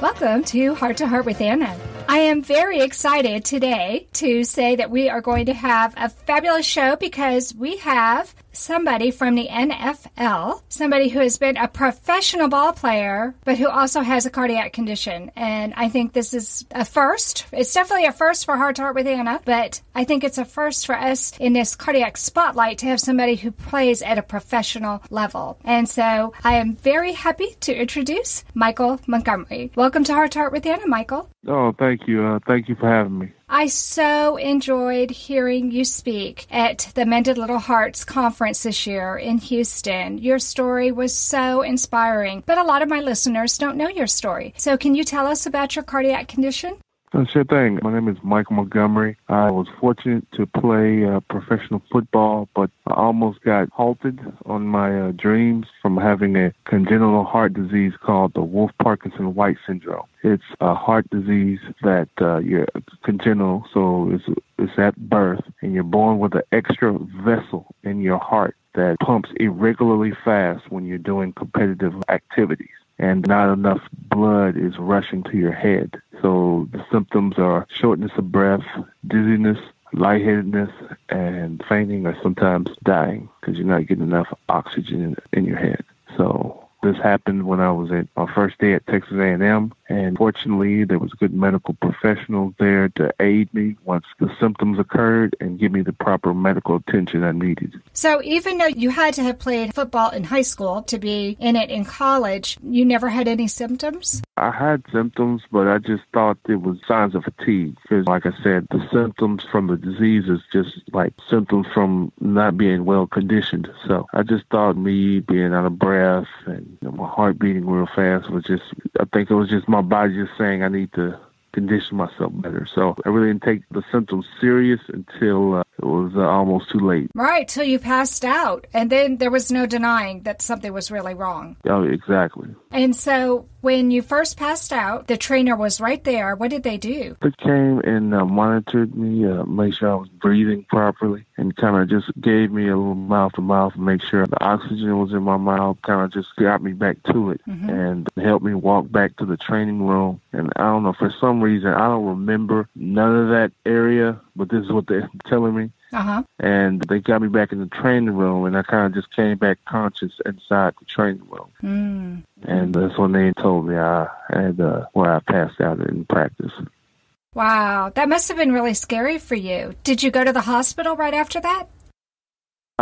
Welcome to Heart with Anna. I am very excited today to say that we are going to have a fabulous show because we have somebody from the NFL, somebody who has been a professional ball player, but who also has a cardiac condition. And I think this is a first. It's definitely a first for Heart with Anna, but I think it's a first for us in this cardiac spotlight to have somebody who plays at a professional level. And so I am very happy to introduce Michael Montgomery. Welcome to Heart with Anna, Michael. Oh, thank you. Thank you for having me. I so enjoyed hearing you speak at the Mended Little Hearts conference this year in Houston. Your story was so inspiring, but a lot of my listeners don't know your story. So can you tell us about your cardiac condition? Sure thing. My name is Michael Montgomery. I was fortunate to play professional football, but I almost got halted on my dreams from having a congenital heart disease called the wolff-parkinson-white syndrome. It's a heart disease that you're congenital, so it's at birth, and you're born with an extra vessel in your heart that pumps irregularly fast when you're doing competitive activities, and not enough blood is rushing to your head. So the symptoms are shortness of breath, dizziness, lightheadedness, and fainting, or sometimes dying because you're not getting enough oxygen in your head. So this happened when I was at my first day at Texas A&M, and fortunately there was good medical professionals there to aid me once the symptoms occurred and give me the proper medical attention I needed. So even though you had to have played football in high school to be in it in college, you never had any symptoms? I had symptoms, but I just thought it was signs of fatigue because, like I said, the symptoms from the disease is just like symptoms from not being well conditioned. So I just thought me being out of breath and my heart beating real fast was just, I think it was just my body just saying I need to condition myself better. So I really didn't take the symptoms serious until it was almost too late. Right, till you passed out. And then there was no denying that something was really wrong. Oh, exactly. And so when you first passed out, the trainer was right there. What did they do? They came and monitored me, made sure I was breathing properly, and kind of just gave me a little mouth-to-mouth to make sure the oxygen was in my mouth, kind of just got me back to it, and helped me walk back to the training room. And I don't know, for some reason, I don't remember none of that area, but this is what they're telling me. And they got me back in the training room, and I kind of just came back conscious inside the training room. And that's when they told me I had where I passed out in practice. Wow, that must have been really scary for you. Did you go to the hospital right after that?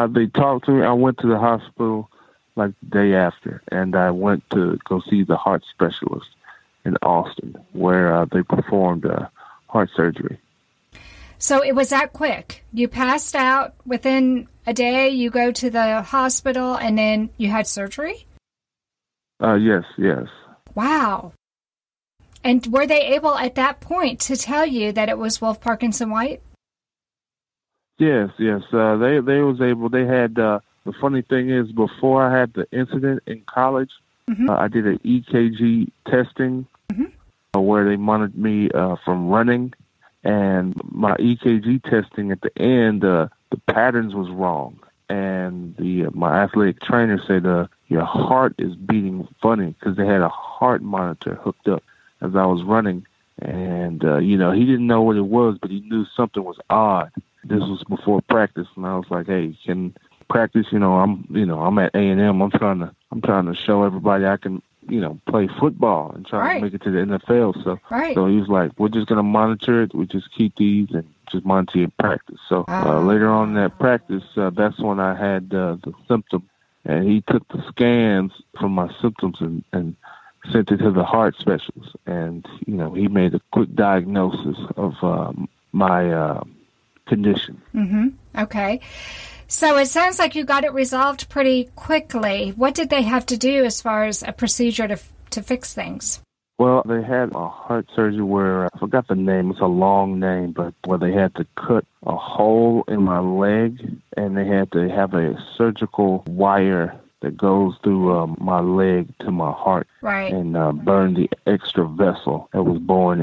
They talked to me. I went to the hospital like the day after, and I went to go see the heart specialist in Austin, where they performed heart surgery. So it was that quick. You passed out within a day, you go to the hospital, and then you had surgery? Yes. Wow. And were they able at that point to tell you that it was Wolff-Parkinson-White? Yes. They was able. They had, the funny thing is, before I had the incident in college, I did an EKG testing where they monitored me from running. And my EKG testing at the end, the patterns was wrong. And my athletic trainer said, your heart is beating funny, because they had a heart monitor hooked up as I was running. And, he didn't know what it was, but he knew something was odd. This was before practice. And I was like, hey, can practice, I'm at A&M. I'm trying to show everybody I can, play football and try to make it to the NFL. So he was like, we're just going to monitor it. We just keep these and just monitor your practice. So later on in that practice, that's when I had the symptom. And he took the scans from my symptoms and sent it to the heart specialist. And, he made a quick diagnosis of my condition. Okay. So it sounds like you got it resolved pretty quickly. What did they have to do as far as a procedure to fix things? Well, they had a heart surgery where, I forgot the name, it's a long name, but where they had to cut a hole in my leg, and they had to have a surgical wire that goes through my leg to my heart, and burn the extra vessel that was born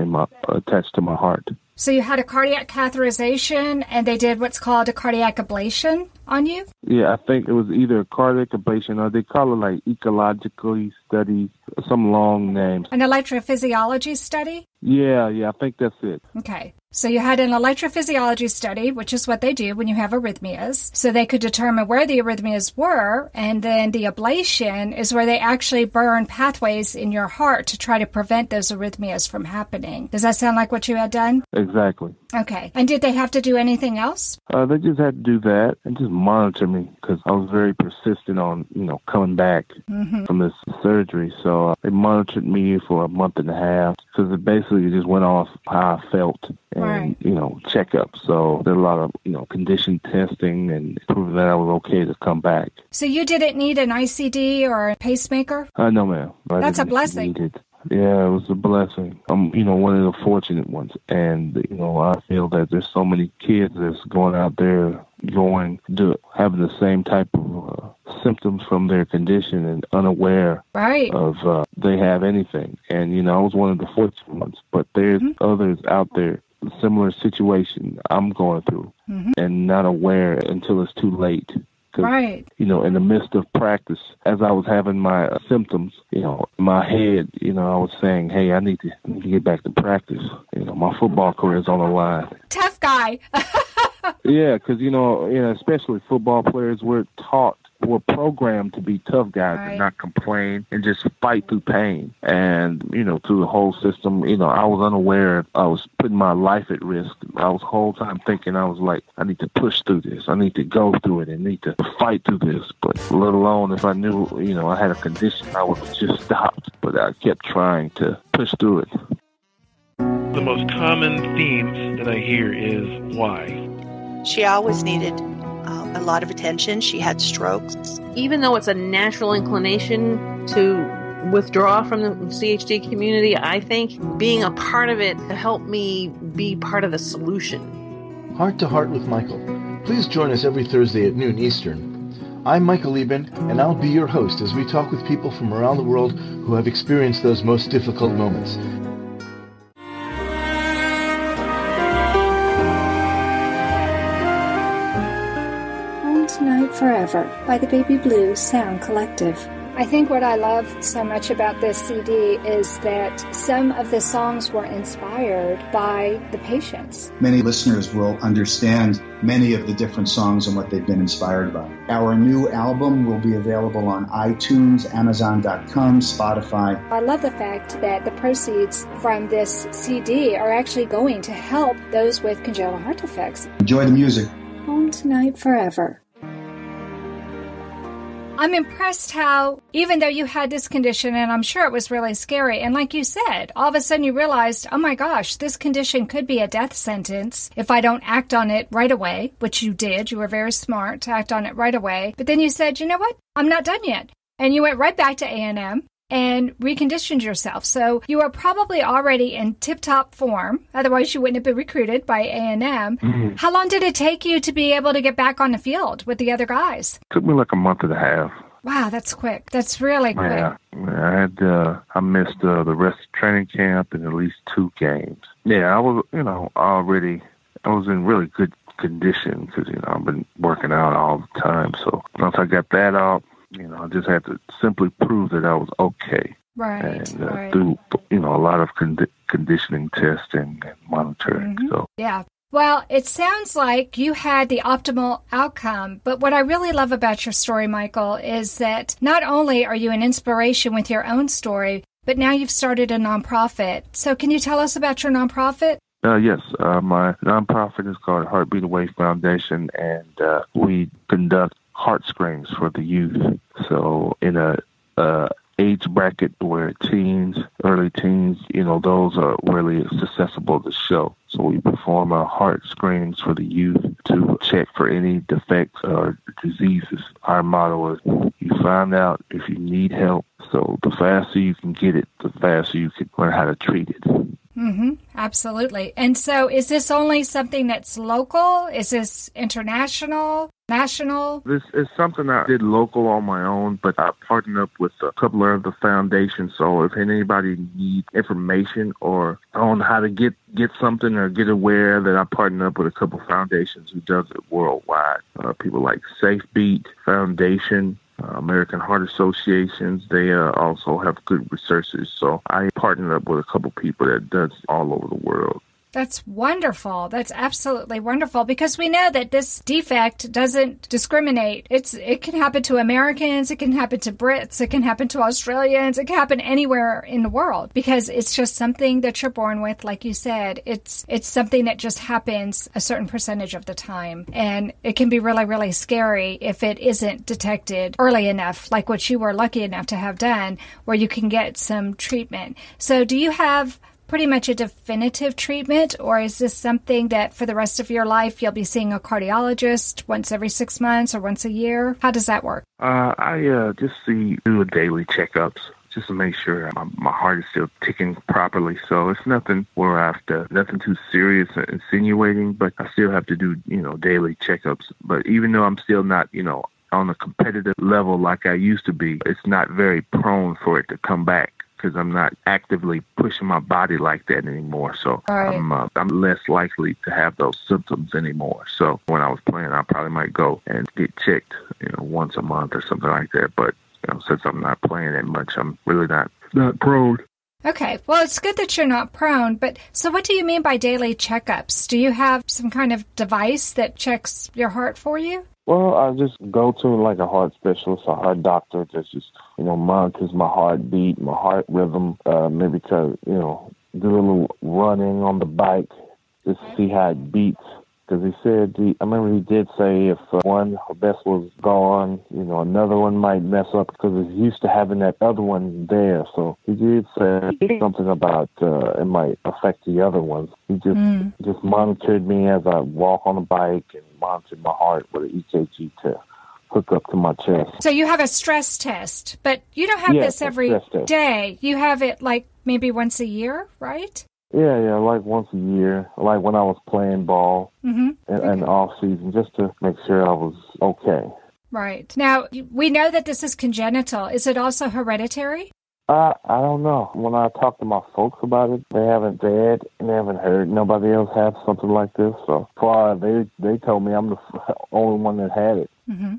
attached to my heart. So you had a cardiac catheterization, and they did what's called a cardiac ablation on you? Yeah, I think it was either a cardiac ablation or they call it like ecologically studies, some long name. An electrophysiology study? Yeah, I think that's it. Okay. So you had an electrophysiology study, which is what they do when you have arrhythmias. So they could determine where the arrhythmias were, and then the ablation is where they actually burn pathways in your heart to try to prevent those arrhythmias from happening. Does that sound like what you had done? Exactly. Okay. And did they have to do anything else? They just had to do that and just monitor me because I was very persistent on, coming back from this surgery. So they monitored me for a month and a half because it basically just went off how I felt. And, checkups. So there are a lot of, condition testing and proving that I was okay to come back. So you didn't need an ICD or a pacemaker? No, ma'am. That's a blessing. Yeah, it was a blessing. I'm, one of the fortunate ones. And, I feel that there's so many kids that's going out there having the same type of symptoms from their condition and unaware of they have anything. And, I was one of the fortunate ones. But there's others out there, similar situation I'm going through and not aware until it's too late. Right. In the midst of practice, as I was having my symptoms, in my head, I was saying, hey, I need to get back to practice. My football career is on the line. Tough guy. Yeah, because, especially football players, we're programmed to be tough guys and not complain and just fight through pain. And, through the whole system, I was unaware. I was putting my life at risk. I was the whole time thinking I was like, I need to push through this. I need to go through it and need to fight through this. But let alone if I knew, I had a condition, I would have just stopped. But I kept trying to push through it. The most common themes that I hear is why. She always needed a lot of attention. She had strokes. Even though it's a natural inclination to withdraw from the CHD community, I think being a part of it helped me be part of the solution. Heart to Heart with Michael. Please join us every Thursday at noon Eastern. I'm Michael Lieben, and I'll be your host as we talk with people from around the world who have experienced those most difficult moments. Tonight Forever by the Baby Blue Sound Collective. I think what I love so much about this CD is that some of the songs were inspired by the patients. Many listeners will understand many of the different songs and what they've been inspired by. Our new album will be available on iTunes, Amazon.com, Spotify. I love the fact that the proceeds from this CD are actually going to help those with congenital heart defects. Enjoy the music. Home Tonight Forever. I'm impressed how, even though you had this condition, and I'm sure it was really scary, and like you said, all of a sudden you realized, oh my gosh, this condition could be a death sentence if I don't act on it right away, which you did. You were very smart to act on it right away. But then you said, you know what? I'm not done yet. And you went right back to A&M and reconditioned yourself. So you are probably already in tip-top form. Otherwise, you wouldn't have been recruited by A&M. How long did it take you to be able to get back on the field with the other guys? It took me like a month and a half. Wow, that's quick. That's really quick. Yeah, I missed the rest of training camp and at least 2 games. Yeah, I was, I was in really good condition because, I've been working out all the time. So once I got that out, I just had to simply prove that I was okay. Right. And through, a lot of conditioning testing and monitoring. So yeah. Well, it sounds like you had the optimal outcome, but what I really love about your story, Michael, is that not only are you an inspiration with your own story, but now you've started a nonprofit. So can you tell us about your nonprofit? Yes. My nonprofit is called Heartbeat Away Foundation, and we conduct heart screens for the youth. So in a age bracket where early teens, those are really susceptible to show. So we perform our heart screens for the youth to check for any defects or diseases. Our motto is you find out if you need help. So the faster you can get it, the faster you can learn how to treat it. Absolutely. And so is this only something that's local? Is this international? national? This is something I did local on my own, but I partnered up with a couple of other foundations. So if anybody needs information or on how to get something or get aware, that I partnered up with a couple foundations who does it worldwide. People like Safe Beat Foundation, American Heart Associations, they also have good researchers. So I partnered up with a couple people that does all over the world. That's wonderful. That's absolutely wonderful, because we know that this defect doesn't discriminate. It can happen to Americans, it can happen to Brits, it can happen to Australians, it can happen anywhere in the world, because it's just something that you're born with. Like you said, it's something that just happens a certain percentage of the time, and it can be really, really scary if it isn't detected early enough, like what you were lucky enough to have done, where you can get some treatment. So do you have pretty much a definitive treatment, or is this something that for the rest of your life you'll be seeing a cardiologist once every 6 months or once a year? How does that work? I just do daily checkups just to make sure my heart is still ticking properly. So it's nothing nothing too serious or insinuating, but I still have to do, daily checkups. But even though I'm still not, on a competitive level like I used to be, it's not very prone for it to come back, because I'm not actively pushing my body like that anymore. So right. I'm less likely to have those symptoms anymore. So when I was playing, I probably might go and get checked, once a month or something like that. But since I'm not playing that much, I'm really not prone. Okay. Well, it's good that you're not prone. But so what do you mean by daily checkups? Do you have some kind of device that checks your heart for you? Well, I just go to like a heart specialist, a heart doctor that just, monitors my heartbeat, my heart rhythm, maybe to, do a little running on the bike just to see how it beats. Because he said, I remember he did say if one best was gone, another one might mess up because he's used to having that other one there. So he did say something about it might affect the other ones. He just monitored me as I walk on the bike and monitored my heart with an EKG to hook up to my chest. So you have a stress test, but you don't have this every day. You have it like maybe once a year, right? Yeah, like once a year, like when I was playing ball and off season, just to make sure I was okay. Right. Now, we know that this is congenital. Is it also hereditary? I don't know. When I talk to my folks about it, they haven't heard nobody else have something like this. So far, they told me I'm the only one that had it. Mm-hmm.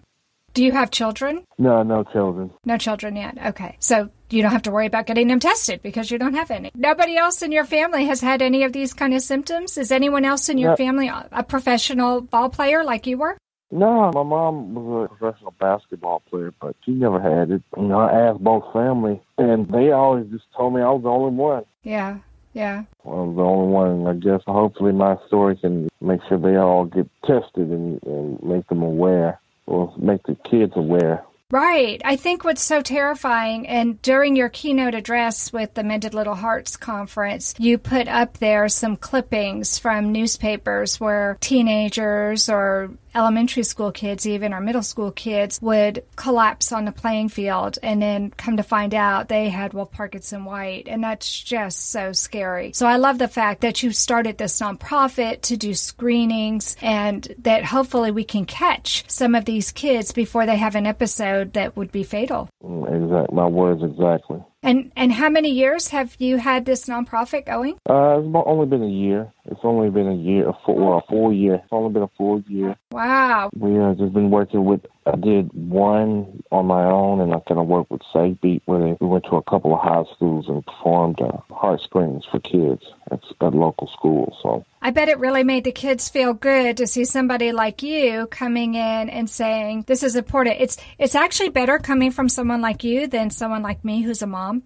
Do you have children? No children. No children yet. Okay. So you don't have to worry about getting them tested because you don't have any. Nobody else in your family has had any of these kind of symptoms? Is anyone else in your family a professional ball player like you were? No, my mom was a professional basketball player, but she never had it. I asked both family, and they always just told me I was the only one. Yeah. I was the only one. I guess hopefully my story can make sure they all get tested and make them aware. Or make the kids aware. Right. I think what's so terrifying, and during your keynote address with the Mended Little Hearts Conference, you put up there some clippings from newspapers where teenagers or elementary school kids even, or middle school kids, would collapse on the playing field and then come to find out they had wolff-Parkinson-white. And that's just so scary. So I love the fact that you started this nonprofit to do screenings, and that hopefully we can catch some of these kids before they have an episode that would be fatal. Exactly. My words exactly. And how many years have you had this nonprofit going? It's only been a year. It's only been a full year. It's only been a full year. Wow. We just been working with, I did one on my own, and I kind of worked with Safe Beat, where we went to a couple of high schools and performed heart screenings for kids at local schools. So I bet it really made the kids feel good to see somebody like you coming in and saying, this is important. It's actually better coming from someone like you than someone like me who's a mom.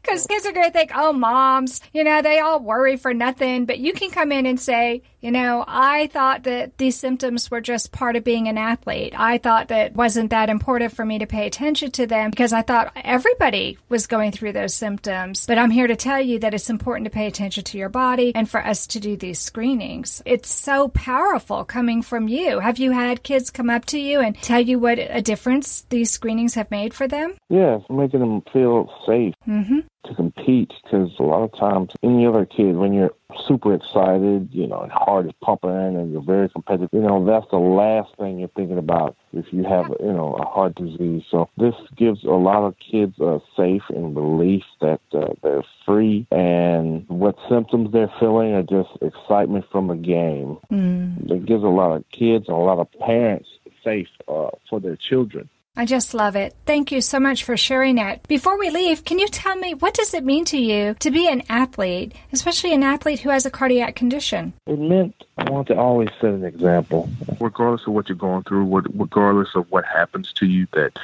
Because kids are going to think, oh, moms, they all worry for nothing. But you can come in and say, I thought that these symptoms were just part of being an athlete. I thought that wasn't that important for me to pay attention to them because I thought everybody was going through those symptoms. But I'm here to tell you that it's important to pay attention to your body and for us to do these screenings. It's so powerful coming from you. Have you had kids come up to you and tell you what a difference these screenings have made for them? Yes, making them feel safe. safe to compete, because a lot of times any other kid, when you're super excited, and heart is pumping and you're very competitive, that's the last thing you're thinking about if you have, a heart disease. So this gives a lot of kids a safe and relief that they're free, and what symptoms they're feeling are just excitement from a game. It gives a lot of kids and a lot of parents safe for their children. I just love it. Thank you so much for sharing that. Before we leave, can you tell me, what does it mean to you to be an athlete, especially an athlete who has a cardiac condition? It meant I want to always set an example, regardless of what you're going through, regardless of what happens to you, that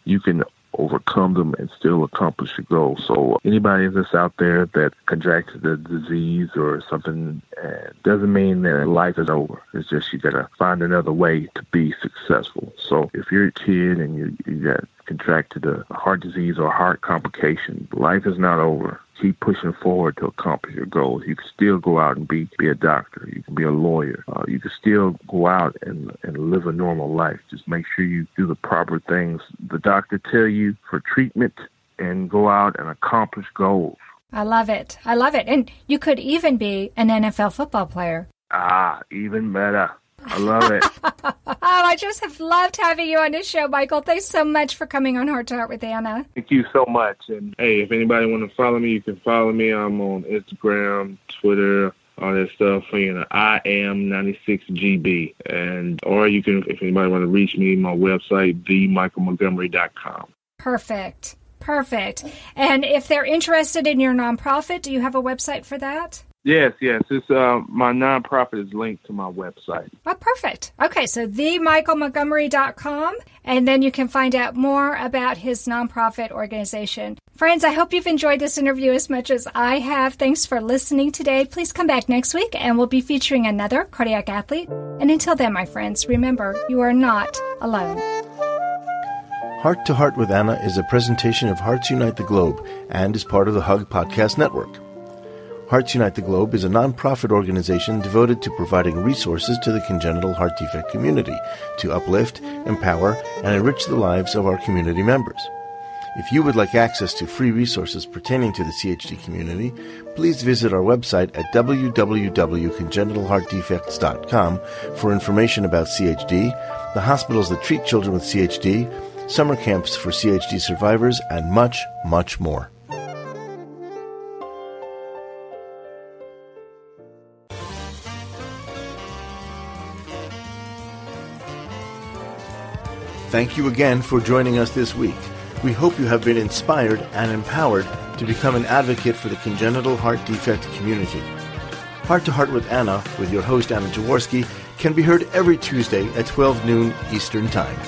you can overcome them and still accomplish your goals. So anybody that's out there that contracted the disease or something, doesn't mean that life is over. It's just you got to find another way to be successful. So if you're a kid and you got contracted a heart disease or a heart complication, life is not over. Keep pushing forward to accomplish your goals. You can still go out and be a doctor. You can be a lawyer. You can still go out and live a normal life. Just make sure you do the proper things the doctor tell you for treatment, and go out and accomplish goals. I love it. I love it. And you could even be an NFL football player. Even better. I love it. I just have loved having you on this show, Michael. Thanks so much for coming on Heart to Heart with Anna. Thank you so much. And hey, if anybody want to follow me, you can follow me. I'm on Instagram, Twitter, all that stuff. I am 96GB. Or you can, if anybody want to reach me, my website, themichaelmontgomery.com. Perfect. And if they're interested in your nonprofit, do you have a website for that? Yes. It's my nonprofit is linked to my website. Oh, perfect. Okay, so themichaelmontgomery.com, and then you can find out more about his nonprofit organization. Friends, I hope you've enjoyed this interview as much as I have. Thanks for listening today. Please come back next week, and we'll be featuring another cardiac athlete. And until then, my friends, remember, you are not alone. Heart to Heart with Anna is a presentation of Hearts Unite the Globe and is part of the Hug Podcast Network. Hearts Unite the Globe is a non-profit organization devoted to providing resources to the congenital heart defect community to uplift, empower, and enrich the lives of our community members. If you would like access to free resources pertaining to the CHD community, please visit our website at www.congenital-heart-defects.com for information about CHD, the hospitals that treat children with CHD, summer camps for CHD survivors, and much, much more. Thank you again for joining us this week. We hope you have been inspired and empowered to become an advocate for the congenital heart defect community. Heart to Heart with Anna, with your host Anna Jaworski, can be heard every Tuesday at 12 noon Eastern Time.